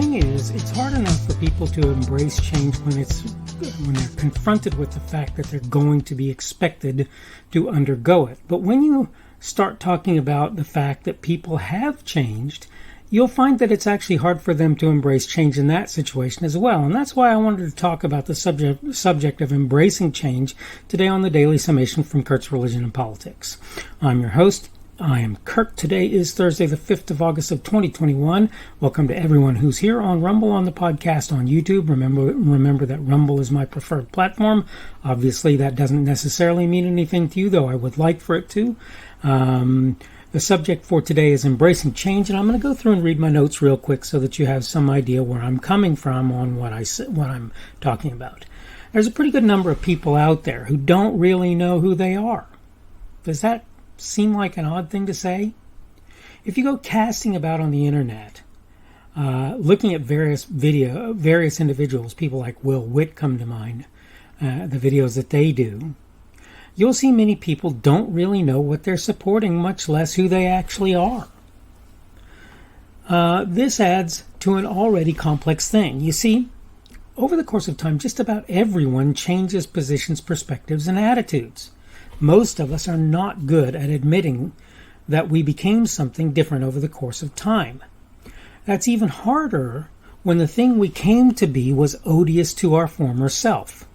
thing is, it's hard enough for people to embrace change when they're confronted with the fact that they're going to be expected to undergo it. But when you start talking about the fact that people have changed, you'll find that it's actually hard for them to embrace change in that situation as well. And that's why I wanted to talk about the subject of embracing change today on the Daily Summation from Kurt's Religion and Politics. I'm your host. I am Kurt. Today is Thursday, the 5th of August of 2021. Welcome to everyone who's here on Rumble, on the podcast, on YouTube. Remember that Rumble is my preferred platform. Obviously, that doesn't necessarily mean anything to you, though I would like for it to. The subject for today is embracing change, and I'm going to go through and read my notes real quick so that you have some idea where I'm coming from on what I'm talking about. There's a pretty good number of people out there who don't really know who they are. Does that seem like an odd thing to say? If you go casting about on the internet, looking at various individuals, people like Will Witt come to mind, the videos that they do, you'll see many people don't really know what they're supporting, much less who they actually are. This adds to an already complex thing. You see, over the course of time, just about everyone changes positions, perspectives, and attitudes. Most of us are not good at admitting that we became something different over the course of time. That's even harder when the thing we came to be was odious to our former self.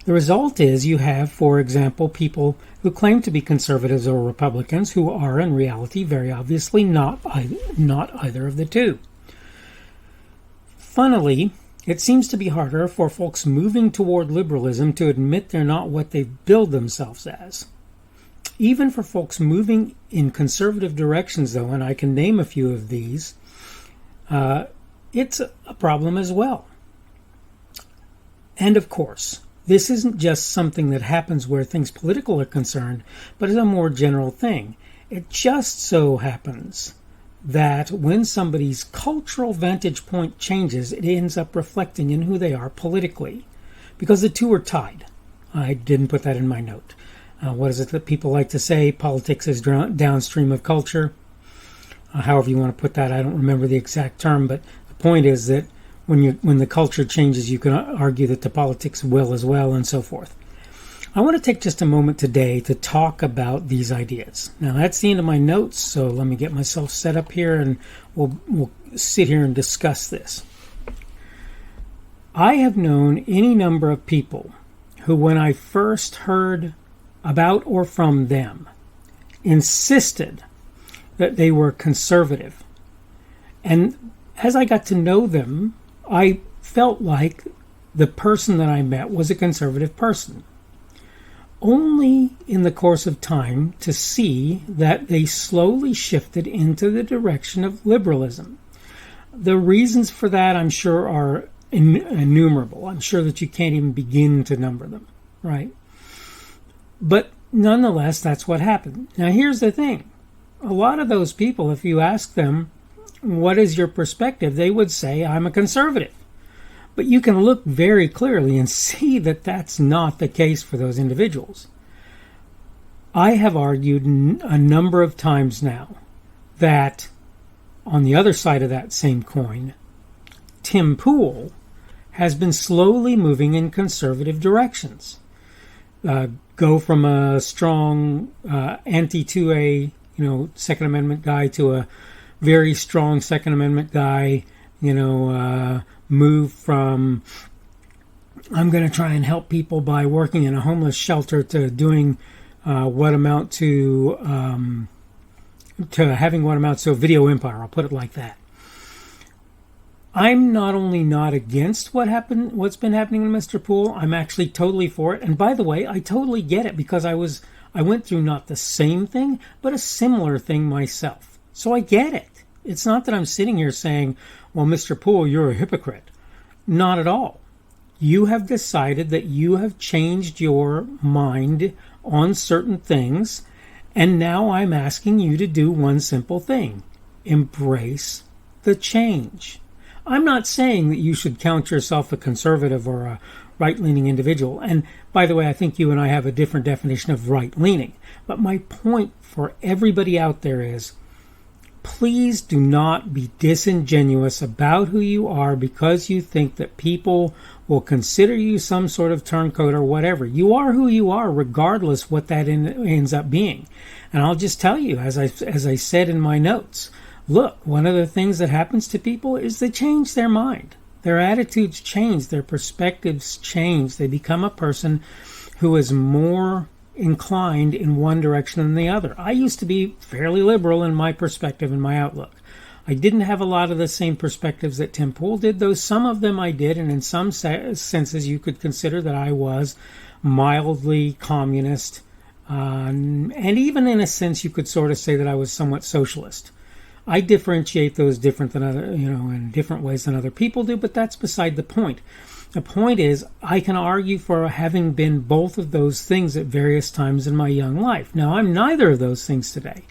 The result is you have, for example, people who claim to be conservatives or Republicans who are in reality very obviously not either of the two. Funnily, it seems to be harder for folks moving toward liberalism to admit they're not what they've billed themselves as. Even for folks moving in conservative directions, though, and I can name a few of these, it's a problem as well. And of course, this isn't just something that happens where things political are concerned, but it's a more general thing. It just so happens that when somebody's cultural vantage point changes, it ends up reflecting in who they are politically, because the two are tied. I didn't put that in my note. What is it that people like to say? Politics is downstream of culture. However you want to put that, I don't remember the exact term, but the point is that when the culture changes, you can argue that the politics will as well, and so forth. I want to take just a moment today to talk about these ideas. Now, that's the end of my notes, so let me get myself set up here, and we'll sit here and discuss this. I have known any number of people who, when I first heard about or from them, insisted that they were conservative. And as I got to know them, I felt like the person that I met was a conservative person. Only in the course of time to see that they slowly shifted into the direction of liberalism. The reasons for that, I'm sure, are innumerable. I'm sure that you can't even begin to number them, right? But nonetheless, that's what happened. Now, here's the thing. A lot of those people, if you ask them, what is your perspective, they would say, I'm a conservative. But you can look very clearly and see that that's not the case for those individuals. I have argued a number of times now that on the other side of that same coin, Tim Pool has been slowly moving in conservative directions. Go from a strong anti-2A, Second Amendment guy to a very strong Second Amendment guy, move from I'm going to try and help people by working in a homeless shelter to doing what amount to having what amounts to a video empire. I'll put it like that. I'm not only not against what's been happening to Mr. Poole, I'm actually totally for it. And by the way, I totally get it because I went through not the same thing, but a similar thing myself. So I get it. It's not that I'm sitting here saying, well, Mr. Poole, you're a hypocrite. Not at all. You have decided that you have changed your mind on certain things, and now I'm asking you to do one simple thing. Embrace the change. I'm not saying that you should count yourself a conservative or a right-leaning individual. And by the way, I think you and I have a different definition of right-leaning. But my point for everybody out there is, Please do not be disingenuous about who you are because you think that people will consider you some sort of turncoat or whatever. You are who you are, regardless what that ends up being. And I'll just tell you, as I said in my notes, look, one of the things that happens to people is they change their mind. Their attitudes change. Their perspectives change. They become a person who is more inclined in one direction than the other. I used to be fairly liberal in my perspective and my outlook. I didn't have a lot of the same perspectives that Tim Pool did, though some of them I did, and in some senses you could consider that I was mildly communist, and even in a sense you could sort of say that I was somewhat socialist. I differentiate those different than in different ways than other people do, but that's beside the point. The point is, I can argue for having been both of those things at various times in my young life. Now, I'm neither of those things today.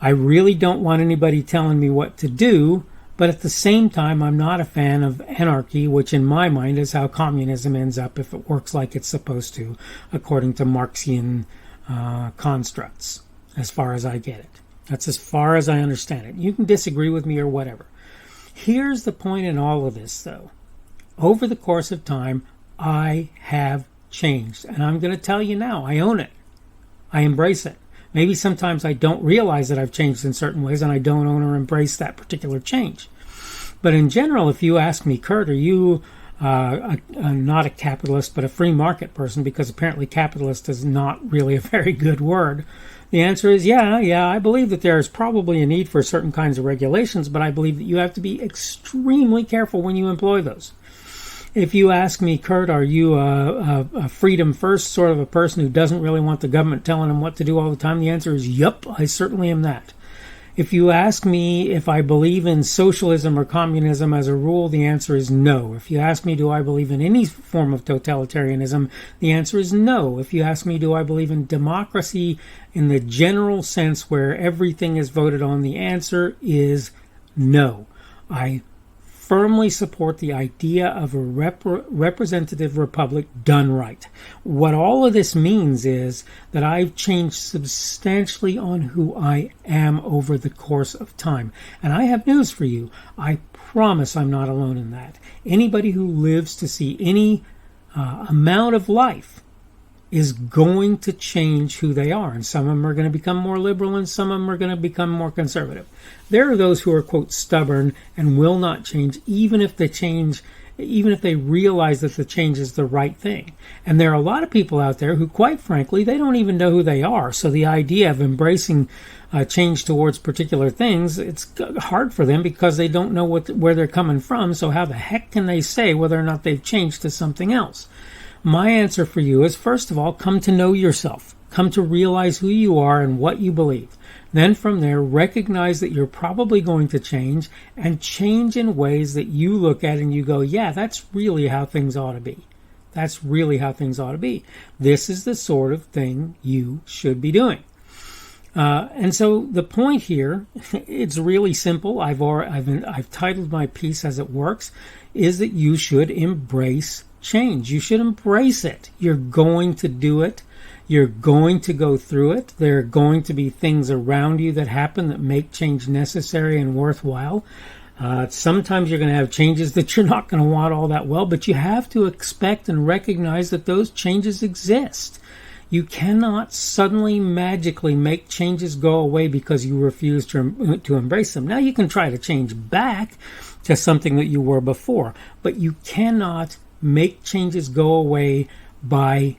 I really don't want anybody telling me what to do, but at the same time, I'm not a fan of anarchy, which in my mind is how communism ends up if it works like it's supposed to, according to Marxian constructs, as far as I get it. That's as far as I understand it. You can disagree with me or whatever. Here's the point in all of this, though. Over the course of time, I have changed. And I'm going to tell you now, I own it. I embrace it. Maybe sometimes I don't realize that I've changed in certain ways and I don't own or embrace that particular change. But in general, if you ask me, Kurt, are you not a capitalist but a free market person? Because apparently capitalist is not really a very good word. The answer is yeah, I believe that there is probably a need for certain kinds of regulations, but I believe that you have to be extremely careful when you employ those. If you ask me, Kurt, are you a freedom first sort of a person who doesn't really want the government telling him what to do all the time? The answer is yep, I certainly am that. If you ask me if I believe in socialism or communism as a rule, the answer is no. If you ask me, do I believe in any form of totalitarianism, the answer is no. If you ask me, do I believe in democracy in the general sense where everything is voted on, the answer is no. I firmly support the idea of a representative republic done right. What all of this means is that I've changed substantially on who I am over the course of time. And I have news for you. I promise I'm not alone in that. Anybody who lives to see any amount of life is going to change who they are. And some of them are going to become more liberal and some of them are going to become more conservative. There are those who are, quote, stubborn and will not change even if they realize that the change is the right thing. And there are a lot of people out there who, quite frankly, they don't even know who they are. So the idea of embracing change towards particular things, it's hard for them because they don't know where they're coming from. So how the heck can they say whether or not they've changed to something else? My answer for you is, first of all, come to know yourself. Come to realize who you are and what you believe. Then from there, recognize that you're probably going to change and change in ways that you look at and you go, yeah, that's really how things ought to be. That's really how things ought to be. This is the sort of thing you should be doing. And so the point here, it's really simple. I've titled my piece as it works, is that you should embrace change. You should embrace it. You're going to do it. You're going to go through it. There are going to be things around you that happen that make change necessary and worthwhile. Sometimes you're going to have changes that you're not going to want all that well, but you have to expect and recognize that those changes exist. You cannot suddenly magically make changes go away because you refuse to embrace them. Now you can try to change back to something that you were before, but you cannot make changes go away by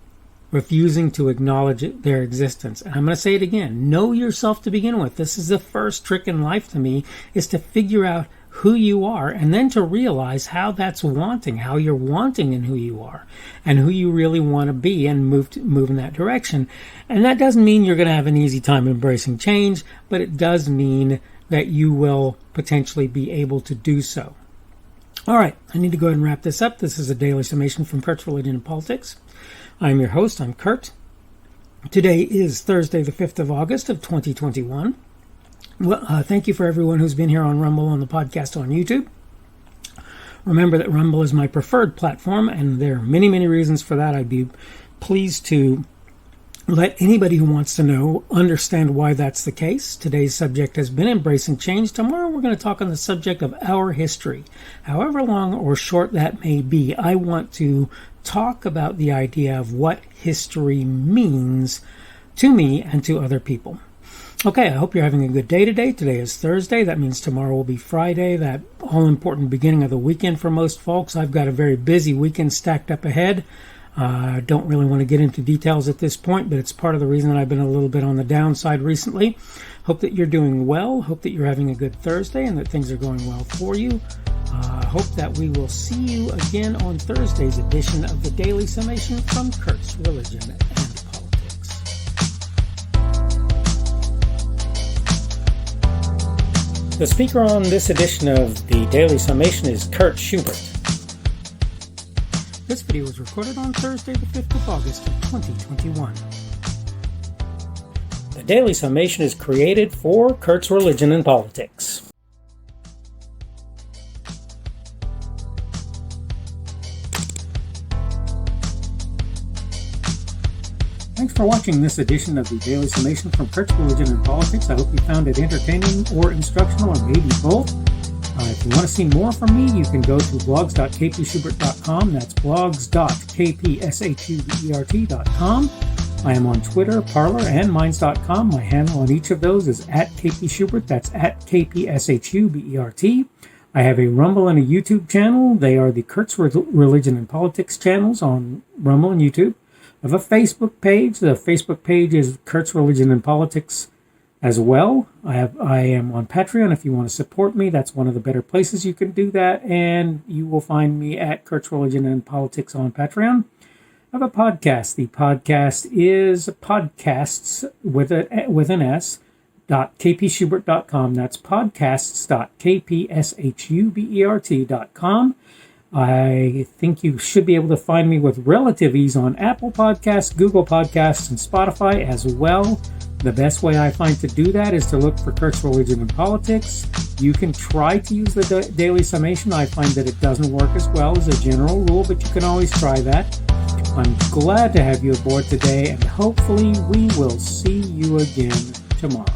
refusing to acknowledge their existence. And I'm going to say it again. Know yourself to begin with. This is the first trick in life to me, is to figure out who you are and then to realize how that's wanting, how you're wanting in who you are and who you really want to be and move in that direction. And that doesn't mean you're going to have an easy time embracing change, but it does mean that you will potentially be able to do so. All right, I need to go ahead and wrap this up. This is a daily summation from Kurt's Religion and Politics. I'm your host. I'm Kurt. Today is Thursday, the 5th of August of 2021. Well, thank you for everyone who's been here on Rumble, on the podcast, on YouTube. Remember that Rumble is my preferred platform, and there are many, many reasons for that. I'd be pleased to let anybody who wants to know understand why that's the case. Today's subject has been embracing change. Tomorrow we're going to talk on the subject of our history. However long or short that may be, I want to talk about the idea of what history means to me and to other people. Okay, I hope you're having a good day today. Today is Thursday. That means tomorrow will be Friday, that all-important beginning of the weekend for most folks. I've got a very busy weekend stacked up ahead. I don't really want to get into details at this point, but it's part of the reason that I've been a little bit on the downside recently. Hope that you're doing well. Hope that you're having a good Thursday and that things are going well for you. Hope that we will see you again on Thursday's edition of the Daily Summation from Kurt's Religion and Politics. The speaker on this edition of the Daily Summation is Kurt Schubert. This video was recorded on Thursday, the 5th of August, 2021. The Daily Summation is created for Kurt's Religion and Politics. Thanks for watching this edition of the Daily Summation from Kurt's Religion and Politics. I hope you found it entertaining or instructional, or maybe both. If you want to see more from me, you can go to blogs.kpschubert.com. That's blogs.kpschubert.com. I am on Twitter, Parler, and Minds.com. My handle on each of those is @kpschubert. That's @kpschubert. I have a Rumble and a YouTube channel. They are the Kurt's Religion and Politics channels on Rumble and YouTube. I have a Facebook page. The Facebook page is Kurt's Religion and Politics as well. I am on Patreon. If you want to support me, that's one of the better places you can do that. And you will find me at Kurt's Religion and Politics on Patreon. I have a podcast. The podcast is podcasts with an S, .kpschubert.com. That's podcasts.kpschubert.com. I think you should be able to find me with relative ease on Apple Podcasts, Google Podcasts, and Spotify as well. The best way I find to do that is to look for Kurt's Religion and Politics. You can try to use the Daily Summation. I find that it doesn't work as well as a general rule, but you can always try that. I'm glad to have you aboard today, and hopefully we will see you again tomorrow.